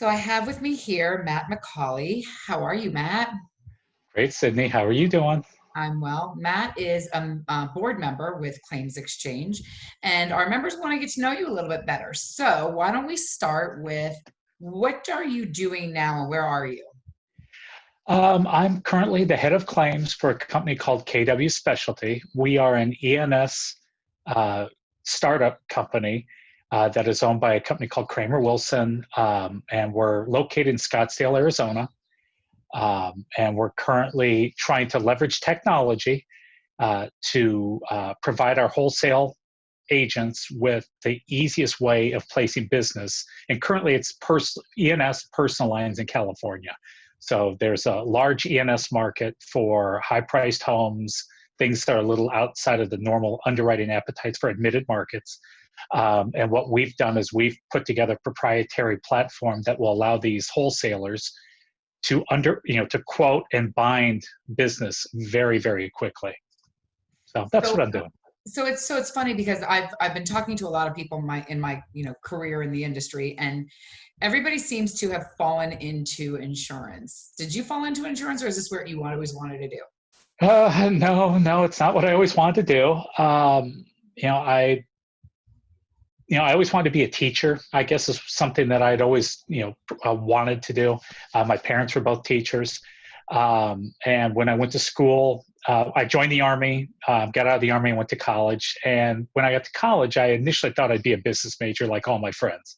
So I have with me here Matt McColley. How are you, Matt? Great, Sydney. How are you doing? I'm well. Matt is a board member with ClaimsXchange, and our members want to get to know you a little bit better. So why don't we start with what are you doing now and where are you? I'm currently the head of claims for a company called KW Specialty. We are an ENS uh, startup company that is owned by a company called Kramer Wilson, and we're located in Scottsdale, Arizona. And we're currently trying to leverage technology to provide our wholesale agents with the easiest way of placing business. And currently it's ENS personal lines in California. So there's a large ENS market for high-priced homes, things that are a little outside of the normal underwriting appetites for admitted markets. And what we've done is we've put together a proprietary platform that will allow these wholesalers to quote and bind business very, very quickly. So that's So what I'm doing. so it's funny because I've been talking to a lot of people in my career in the industry, and everybody seems to have fallen into insurance. Did you fall into insurance, or is this what you always wanted to do? No, it's not what I always wanted to do. You know, I, I always wanted to be a teacher. I guess is something that I'd always, wanted to do. My parents were both teachers. And when I went to school, I joined the Army, got out of the Army and went to college. And when I got to college, I initially thought I'd be a business major like all my friends.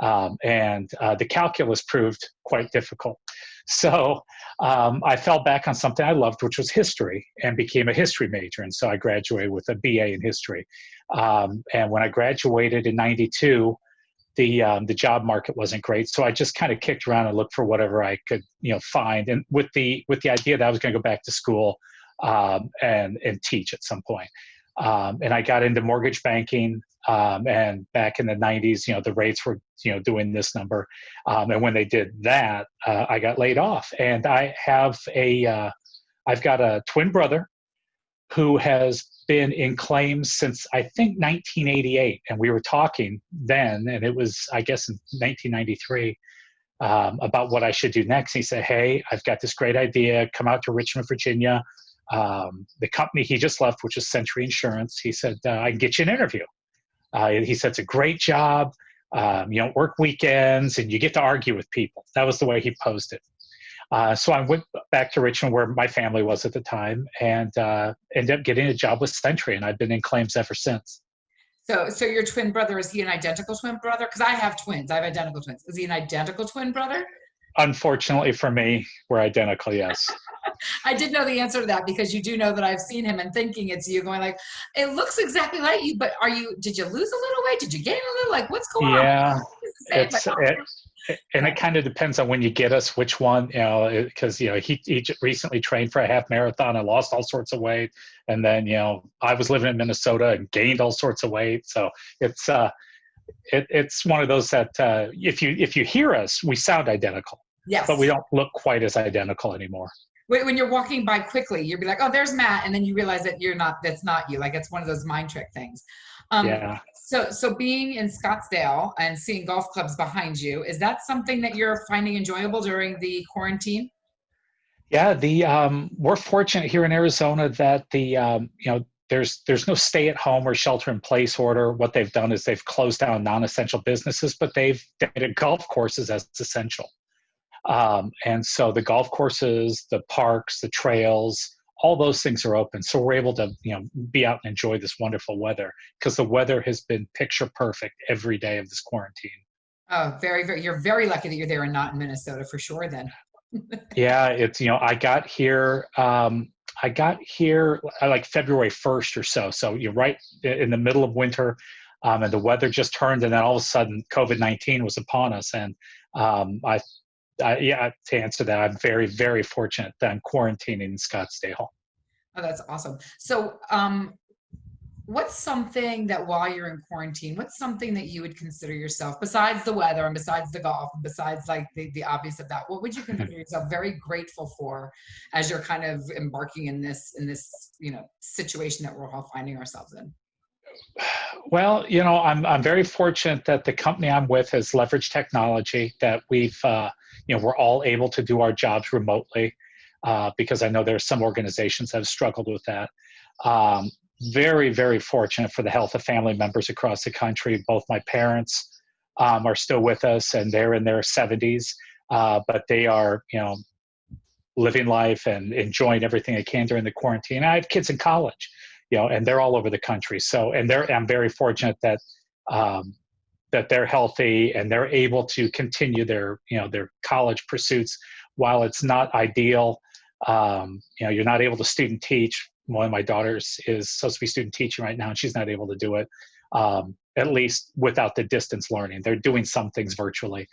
And the calculus proved quite difficult. So I fell back on something I loved, which was history, and became a history major. And so I graduated with a BA in history. And when I graduated in '92, the job market wasn't great, so I just kind of kicked around and looked for whatever I could find, and with the idea that I was going to go back to school and teach at some point. And I got into mortgage banking, and back in the '90s, the rates were doing this number, and when they did that, I got laid off. And I've got a twin brother who has been in claims since I think 1988, and we were talking then, and it was I guess in 1993, about what I should do next. He said, "Hey, I've got this great idea. Come out to Richmond, Virginia. The company he just left, which is Century Insurance, he said, I can get you an interview." He said, "It's a great job. You don't work weekends, and you get to argue with people." That was the way he posed it. So I went back to Richmond, where my family was at the time, and ended up getting a job with Century, and I've been in claims ever since. So your twin brother, is he an identical twin brother? Because I have twins. I have identical twins. Is he an identical twin brother? Unfortunately for me, we're identical, yes. I did know the answer to that because you do know that I've seen him and thinking it's you, going like, it looks exactly like you, but did you lose a little weight? Did you gain a little? Like, what's going on? Yeah, It's the same, but and it kind of depends on when you get us, which one, because he recently trained for a half marathon and lost all sorts of weight, and then I was living in Minnesota and gained all sorts of weight. So it's one of those that if you hear us, we sound identical, yes. but we don't look quite as identical anymore. When you're walking by quickly, you'll be like, "Oh, there's Matt," and then you realize that that's not you. Like, it's one of those mind trick things. Yeah. So being in Scottsdale and seeing golf clubs behind you, is that something that you're finding enjoyable during the quarantine? Yeah, we're fortunate here in Arizona that there's no stay-at-home or shelter-in-place order. What they've done is they've closed down non-essential businesses, but they've did golf courses as essential. And so the golf courses, the parks, the trails, all those things are open. So we're able to, be out and enjoy this wonderful weather, because the weather has been picture perfect every day of this quarantine. Oh, very, very, you're very lucky that you're there and not in Minnesota for sure then. Yeah, it's, I got here like February 1st or so. So you're right in the middle of winter, and the weather just turned, and then all of a sudden COVID-19 was upon us. And yeah, to answer that, I'm very, very fortunate that I'm quarantining in Scottsdale. Oh, that's awesome. So, what's something that while you're in quarantine, what's something that you would consider yourself, besides the weather and besides the golf, and besides like the obvious of that, what would you consider yourself very grateful for as you're kind of embarking in this situation that we're all finding ourselves in? Well, I'm very fortunate that the company I'm with has leveraged technology that we're all able to do our jobs remotely, because I know there are some organizations that have struggled with that. Um, Very, very fortunate for the health of family members across the country. Both my parents are still with us, and they're in their 70s, but they are, living life and enjoying everything they can during the quarantine. I have kids in college, and they're all over the country. So, I'm very fortunate um, that they're healthy and they're able to continue their college pursuits while it's not ideal. You're not able to student teach. One of my daughters is supposed to be student teaching right now, and she's not able to do it, at least without the distance learning. They're doing some things virtually.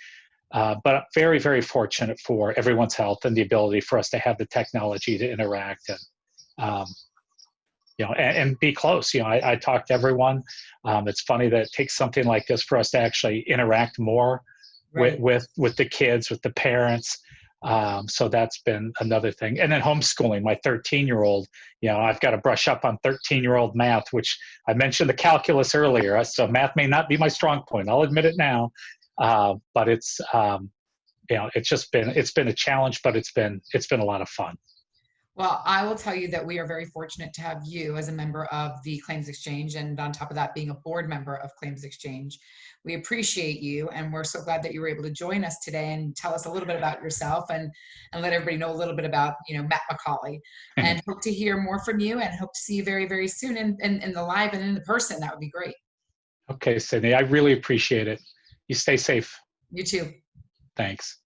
But very, very fortunate for everyone's health and the ability for us to have the technology to interact um, and be close. I talk to everyone. It's funny that it takes something like this for us to actually interact more Right. with the kids, with the parents. So that's been another thing. And then homeschooling, my 13-year-old, I've got to brush up on 13-year-old math, which I mentioned the calculus earlier. So math may not be my strong point. I'll admit it now. But it's been a challenge, but it's been a lot of fun. Well, I will tell you that we are very fortunate to have you as a member of the Claims Exchange, and on top of that, being a board member of Claims Exchange. We appreciate you, and we're so glad that you were able to join us today and tell us a little bit about yourself and let everybody know a little bit about Matt McColley. And hope to hear more from you, and hope to see you very, very soon in the live and in the person. That would be great. Okay, Sydney, I really appreciate it. You stay safe. You too. Thanks.